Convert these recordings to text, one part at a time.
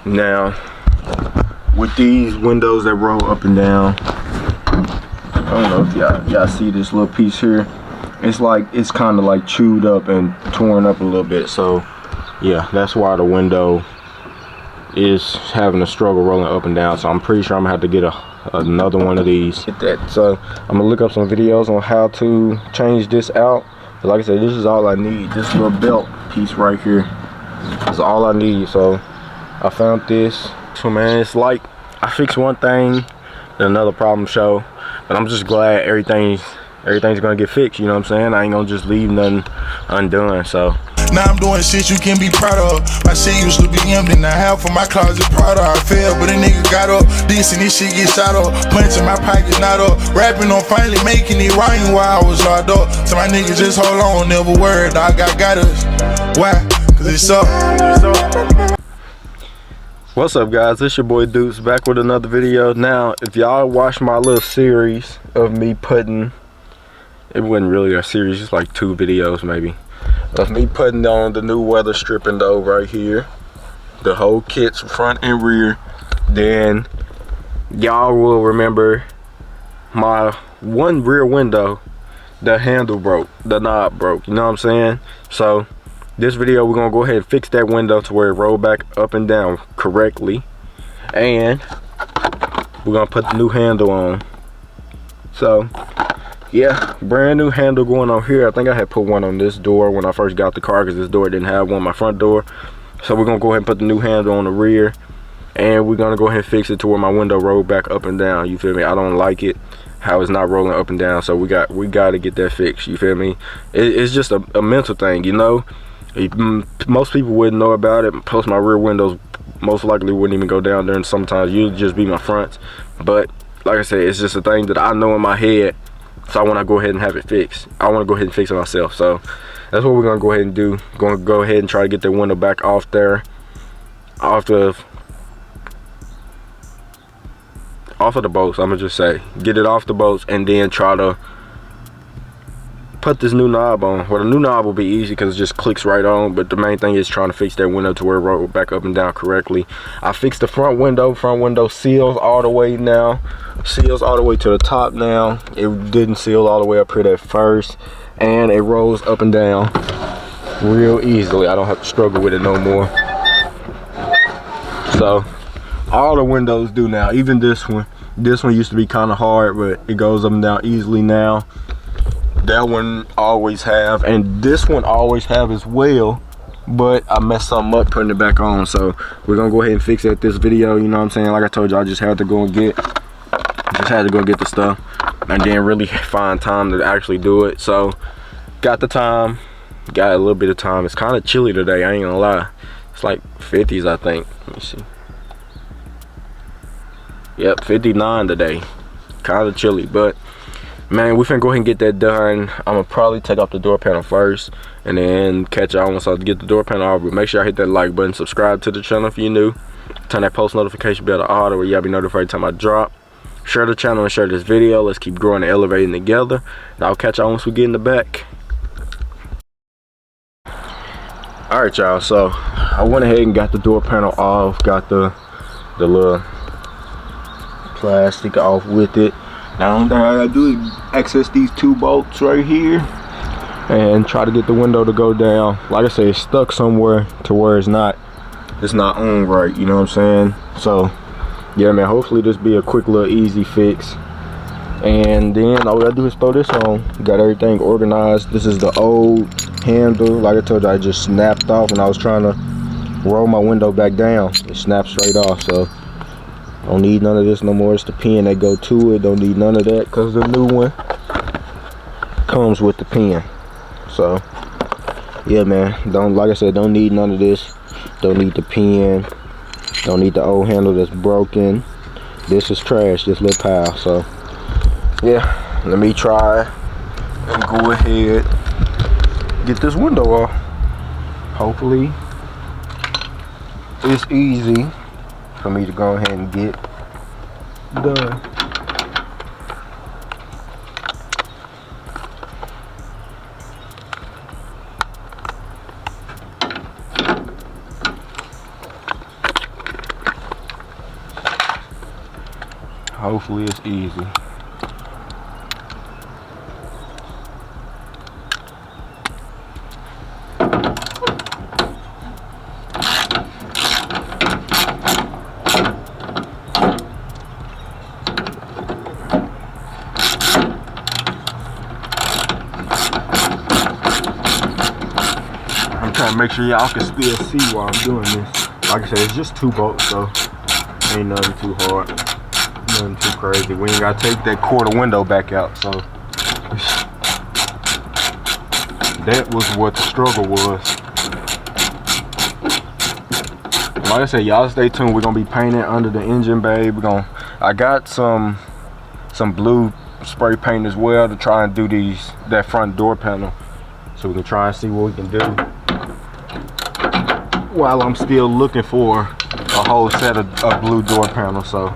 Now, with these windows that roll up and down, I don't know if y'all see this little piece here. It's kind of like chewed up and torn up a little bit. So yeah, that's why the window is having a struggle rolling up and down. So I'm pretty sure I'm gonna have to get another one of these. Get that. So I'm gonna look up some videos on how to change this out. But like I said, this is all I need. This little belt piece right here is all I need. So I found this. So man, it's like I fixed one thing, then another problem show. But I'm just glad everything's gonna get fixed. You know what I'm saying? I ain't gonna just leave nothing undone. So now I'm doing shit you can be proud of. My shit used to be empty, now half of my closet proud of. I failed, but a nigga got up. This and this shit get shot up. Punching my pocket not up. Rapping on finally making it rhyme while I was locked up. So my niggas just hold on, never worry, dog. I got us. Why? Cause it's up. What's up, guys? It's your boy Deuce back with another video. Now, if y'all watch my little series of me putting, it wasn't really a series, just like 2 videos maybe, of me putting on the new weather stripping though right here, the whole kit's front and rear, then y'all will remember my one rear window, the handle broke, the knob broke, you know what I'm saying? So this video we're gonna go ahead and fix that window to where it roll back up and down correctly, and we're gonna put the new handle on. So yeah, brand new handle going on here. I think I had put one on this door when I first got the car because this door didn't have one, my front door. So we're gonna go ahead and put the new handle on the rear, and we're gonna go ahead and fix it to where my window roll back up and down. You feel me? I don't like it how it's not rolling up and down, so we got to get that fixed. You feel me? It's just a mental thing, you know. Most people wouldn't know about it. Plus my rear windows most likely wouldn't even go down there, and sometimes usually just be my fronts. But like I said, it's just a thing that I know in my head. So I want to go ahead and have it fixed. I want to go ahead and fix it myself. So that's what we're going to go ahead and do. Going to go ahead and try to get the window back off there. Off of the bolts, I'm going to just say. Get it off the bolts and then try to put this new knob on. Well, the new knob will be easy because it just clicks right on. But the main thing is trying to fix that window to where it rolls back up and down correctly. I fixed the front window. Front window seals all the way now. Seals all the way to the top now. It didn't seal all the way up here at first, and it rolls up and down real easily. I don't have to struggle with it no more. So all the windows do now, even this one. This one used to be kind of hard, but it goes up and down easily now. That one always have, and this one always have as well, but I messed something up putting it back on. So we're gonna go ahead and fix it this video. You know what I'm saying? Like I told you, I just had to go get the stuff and then really find time to actually do it. So got the time, got a little bit of time. It's kind of chilly today, I ain't gonna lie. It's like 50s, I think. Let me see. Yep, 59 today. Kind of chilly, but man, we finna go ahead and get that done. I'm gonna probably take off the door panel first and then catch y'all once I get the door panel off. But make sure I hit that like button, subscribe to the channel if you're new, turn that post notification bell to all, where y'all be notified every time I drop. Share the channel and share this video. Let's keep growing and elevating together. And I'll catch y'all once we get in the back. Alright y'all, so I went ahead and got the door panel off, got the little plastic off with it. Now all I gotta do is access these 2 bolts right here and try to get the window to go down. Like I say, it's stuck somewhere to where it's not on right, you know what I'm saying? So yeah man, hopefully this be a quick little easy fix, and then all we gotta do is throw this on. Got everything organized. This is the old handle. Like I told you, I just snapped off when I was trying to roll my window back down. It snapped straight off, so don't need none of this no more. It's the pin that go to it. Don't need none of that because the new one comes with the pin. So yeah man, like I said, don't need none of this. Don't need the pin. Don't need the old handle that's broken. This is trash, this little pile. So yeah, let me try and go ahead, get this window off. Hopefully it's easy for me to go ahead and get done. Hopefully it's easy. I'm trying to make sure y'all can still see while I'm doing this. Like I said, it's just 2 bolts, so ain't nothing too hard, nothing too crazy. We ain't gotta take that quarter window back out, so that was what the struggle was. Like I said, y'all stay tuned. We're gonna be painting under the engine bay. I got some blue spray paint as well to try and do that front door panel, so we can try and see what we can do while I'm still looking for a whole set of blue door panels. So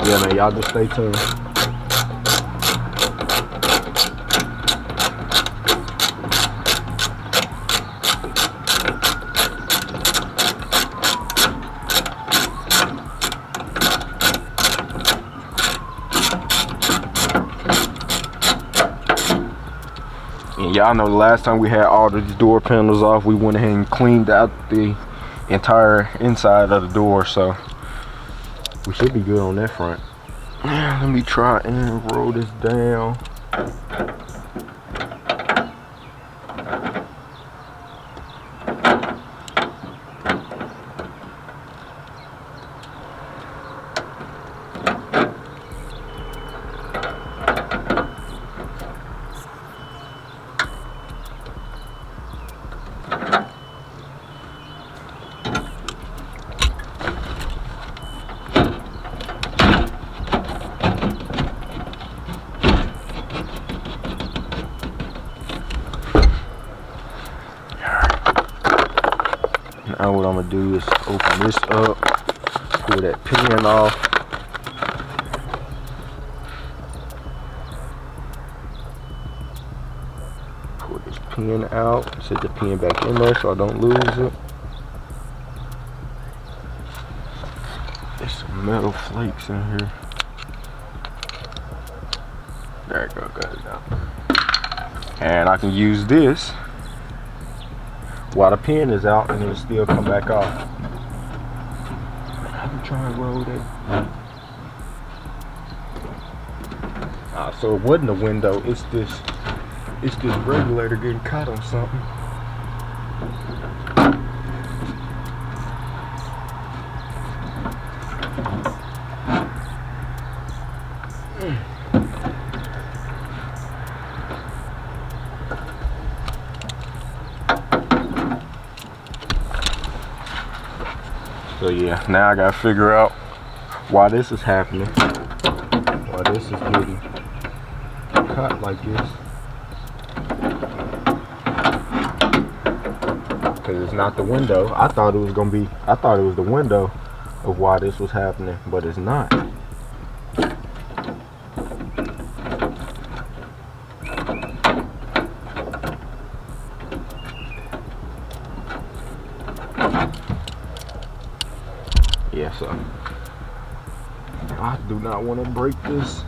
yeah, man, y'all just stay tuned. And y'all know the last time we had all these door panels off, we went ahead and cleaned out the entire inside of the door, so we should be good on that front. Let me try and roll this down. Now what I'm gonna do is open this up, pull that pin off. Pull this pin out, set the pin back in there so I don't lose it. There's some metal flakes in here. There it go, got it out. And I can use this while the pin is out and it'll still come back off. I'm trying to roll that. So it wasn't a window, it's this regulator getting caught on something. So yeah, now I gotta figure out why this is happening. Why this is getting cut like this. Because it's not the window. I thought it was the window of why this was happening, but it's not. Yeah, so I do not want to break this.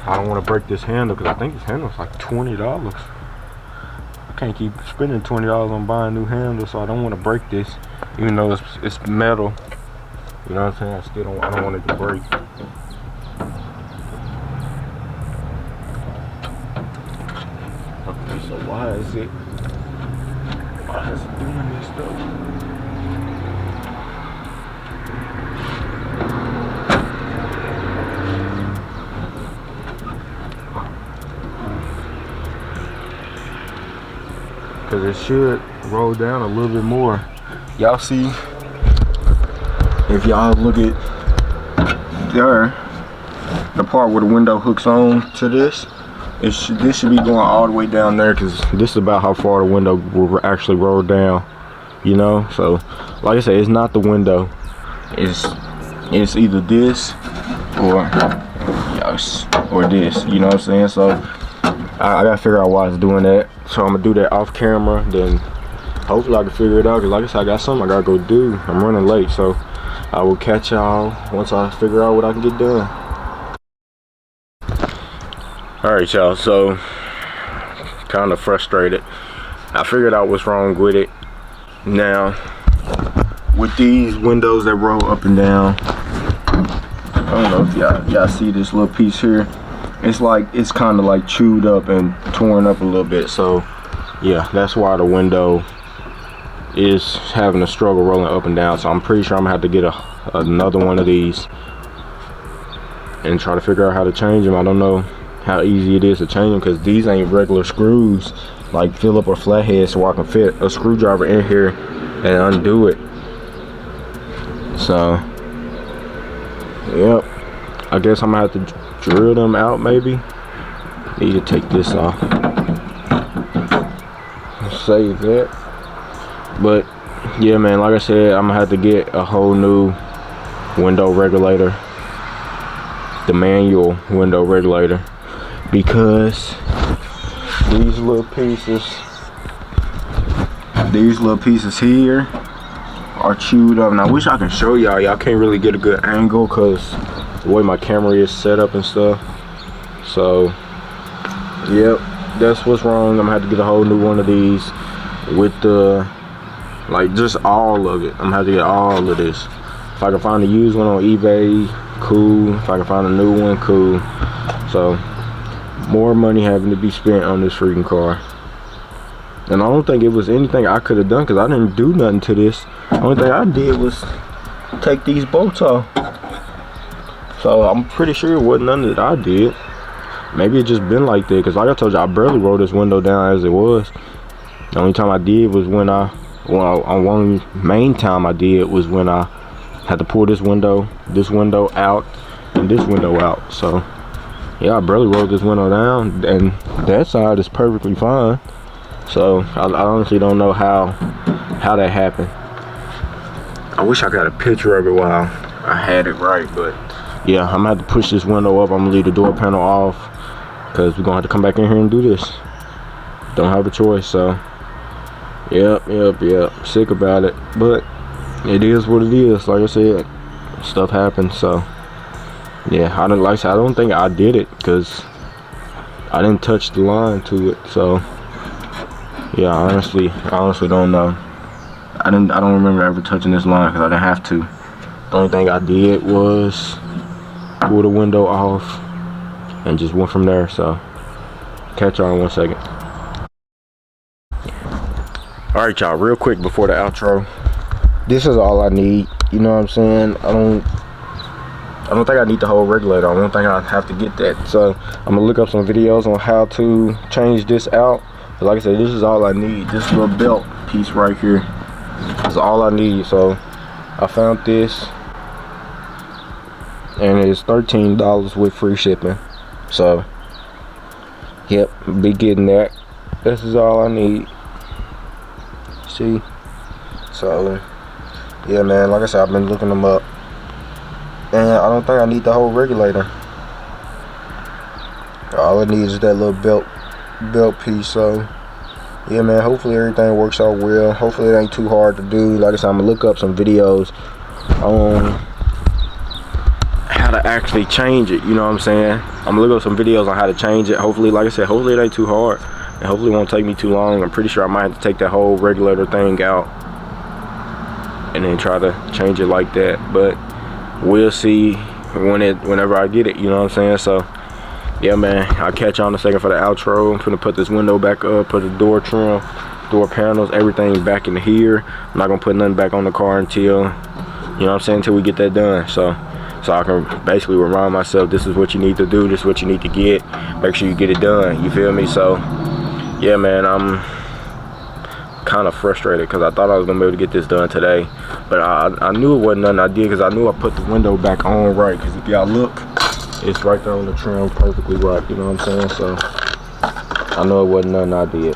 I don't want to break this handle because I think this handle's like $20. I can't keep spending $20 on buying new handles, so I don't want to break this, even though it's metal. You know what I'm saying? I don't want it to break. Okay, so why is it doing this stuff? Because it should roll down a little bit more. Y'all see? If y'all look at there, the part where the window hooks on to this, this should be going all the way down there, because this is about how far the window will actually roll down, you know. So like I said, it's not the window, it's either this or or this, you know what I'm saying? So I gotta figure out why it's doing that. So I'm gonna do that off camera, then hopefully I can figure it out, because like I said, I got something I gotta go do. I'm running late, so I will catch y'all once I figure out what I can get done. All right, y'all, so kind of frustrated. I figured out what's wrong with it. Now, with these windows that roll up and down, I don't know if y'all see this little piece here. It's kind of like chewed up and torn up a little bit. So yeah, that's why the window is having a struggle rolling up and down. So I'm pretty sure I'm gonna have to get another one of these and try to figure out how to change them. I don't know how easy it is to change them, because these ain't regular screws like Phillip or flathead, so I can fit a screwdriver in here and undo it. So yep, I guess I'm gonna have to drill them out. Maybe need to take this off, save that. But yeah, man, like I said, I'm gonna have to get a whole new window regulator, the manual window regulator, because these little pieces here are chewed up. And I wish I can show y'all. Y'all can't really get a good angle because the way my camera is set up and stuff. So yep, that's what's wrong. I'm gonna have to get a whole new one of these with the, like, just all of it. I'm gonna have to get all of this. If I can find a used one on eBay, cool. If I can find a new one, cool. So more money having to be spent on this freaking car. And I don't think it was anything I could have done, because I didn't do nothing to this. The only thing I did was take these bolts off. So I'm pretty sure it wasn't nothing that I did. Maybe it just been like that, because like I told you, I barely rolled this window down as it was. The only time I did was when on one main time I did was when I had to pull this window out, and this window out. So yeah, I barely rolled this window down, and that side is perfectly fine. So I honestly don't know how that happened. I wish I got a picture of it while I had it right, but yeah, I'm gonna have to push this window up. I'm gonna leave the door panel off, because we're gonna have to come back in here and do this. Don't have a choice. So yep, sick about it, but it is what it is. Like I said, stuff happens. So yeah, I don't think I did it, because I didn't touch the line to it. So yeah, I honestly don't know. I don't remember ever touching this line, because I didn't have to. The only thing I did was pull the window off and just went from there. So catch y'all in 1 second. All right, y'all, real quick before the outro, this is all I need. You know what I'm saying? I don't think I need the whole regulator. I don't think I have to get that. So I'm gonna look up some videos on how to change this out. But like I said, this is all I need. This little belt piece right here is all I need. So I found this, and it's $13 with free shipping. So yep, be getting that. This is all I need. See? So yeah, man, like I said, I've been looking them up, and I don't think I need the whole regulator. All I need is that little belt piece. So yeah, man, hopefully everything works out well. Hopefully it ain't too hard to do. Like I said, I'm gonna look up some videos on how to actually change it. You know what I'm saying? I'm gonna look up some videos on how to change it. Hopefully, like I said, hopefully it ain't too hard, and hopefully it won't take me too long. I'm pretty sure I might have to take that whole regulator thing out and then try to change it like that. But we'll see whenever I get it. You know what I'm saying? So yeah, man, I'll catch y'all in a second for the outro. I'm gonna put this window back up, put the door trim, door panels, everything back in here. I'm not gonna put nothing back on the car until, you know what I'm saying, until we get that done. So I can basically remind myself, this is what you need to do, this is what you need to get. Make sure you get it done, you feel me? So yeah, man, I'm kind of frustrated, because I thought I was gonna be able to get this done today, but I knew it wasn't nothing I did, because I knew I put the window back on right. Because if y'all look, it's right there on the trim, perfectly right, you know what I'm saying? So I know it wasn't nothing I did.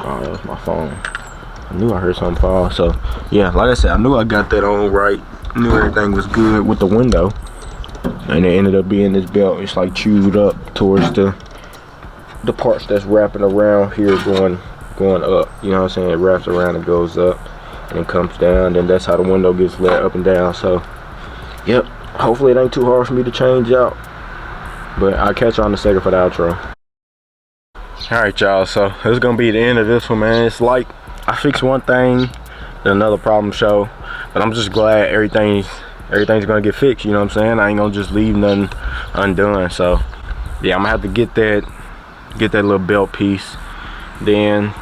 Oh, that was my phone. I knew I heard something fall. So yeah, like I said, I knew I got that on right. Knew everything was good with the window, and it ended up being this belt. It's like chewed up towards the parts that's wrapping around here going up. You know what I'm saying? It wraps around and goes up and it comes down, and that's how the window gets let up and down. So yep, hopefully it ain't too hard for me to change out, but I'll catch y'all in a second for the outro. All right, y'all, so this is gonna be the end of this one, man. It's like I fixed one thing, then another problem show, but I'm just glad everything's gonna get fixed. You know what I'm saying? I ain't gonna just leave nothing undone. So yeah, I'm gonna have to get that little belt piece, then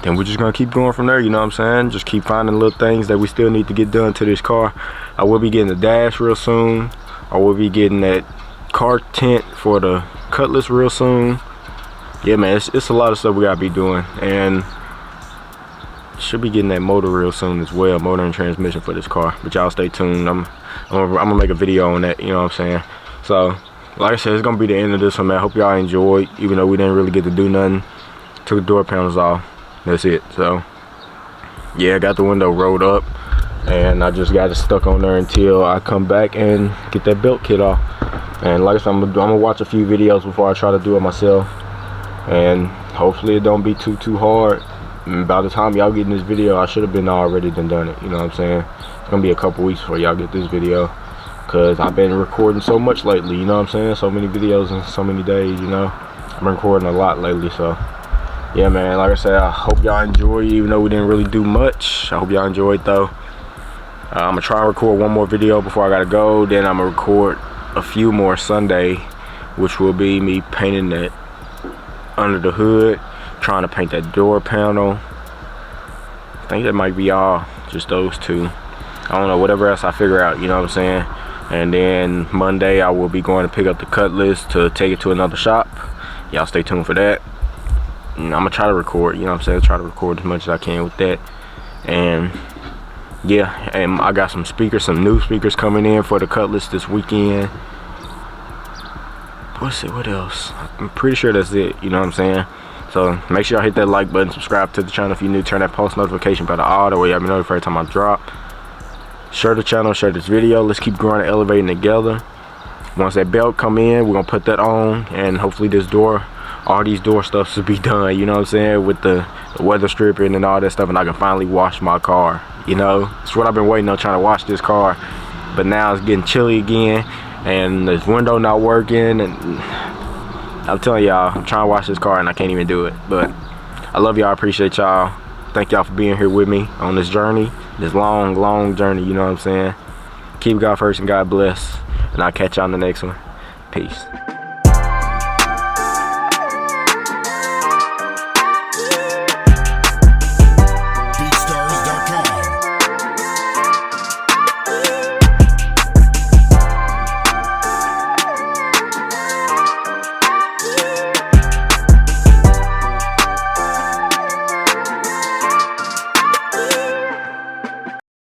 we're just gonna keep going from there. You know what I'm saying? Just keep finding little things that we still need to get done to this car. I will be getting the dash real soon. I will be getting that car tint for the Cutlass real soon. Yeah, man, it's a lot of stuff we gotta be doing, and should be getting that motor real soon as well, motor and transmission for this car. But y'all stay tuned. I'm gonna make a video on that. You know what I'm saying? So like I said, it's gonna be the end of this one, man. I hope y'all enjoyed, even though we didn't really get to do nothing. Took the door panels off. That's it. So yeah, I got the window rolled up, and I just got it stuck on there until I come back and get that belt kit off. And like I said, I'm gonna watch a few videos before I try to do it myself, and hopefully it don't be too hard. And by the time y'all getting this video, I should have been already done it. You know what I'm saying? It's gonna be a couple weeks before y'all get this video, because I've been recording so much lately. You know what I'm saying? So many videos in so many days. You know, I've been recording a lot lately. So yeah, man, like I said, I hope y'all enjoy, even though we didn't really do much. I hope y'all enjoyed though. I'm gonna try and record one more video before I gotta go. Then I'm gonna record a few more Sunday, which will be me painting that under the hood, trying to paint that door panel. I think that might be all, just those two. I don't know, whatever else I figure out, you know what I'm saying? And then Monday I will be going to pick up the Cutlass to take it to another shop. Y'all stay tuned for that. And I'm gonna try to record, you know what I'm saying? Try to record as much as I can with that. And yeah, and I got some speakers, some new speakers coming in for the Cutlass this weekend. What else? I'm pretty sure that's it, you know what I'm saying? So make sure y'all hit that like button, subscribe to the channel if you're new, turn that post notification bell on, that way y'all be notified every time I drop. Share the channel, share this video. Let's keep growing and elevating together. Once that belt come in, we're gonna put that on, and hopefully this door, all these door stuff should be done, you know what I'm saying, with the weather stripping and all that stuff, and I can finally wash my car. You know, it's what I've been waiting on, trying to wash this car, but now it's getting chilly again, and this window not working, and I'm telling y'all, I'm trying to wash this car and I can't even do it. But I love y'all, I appreciate y'all. Thank y'all for being here with me on this journey, this long journey, you know what I'm saying? Keep God first and God bless, and I'll catch y'all on the next one. Peace.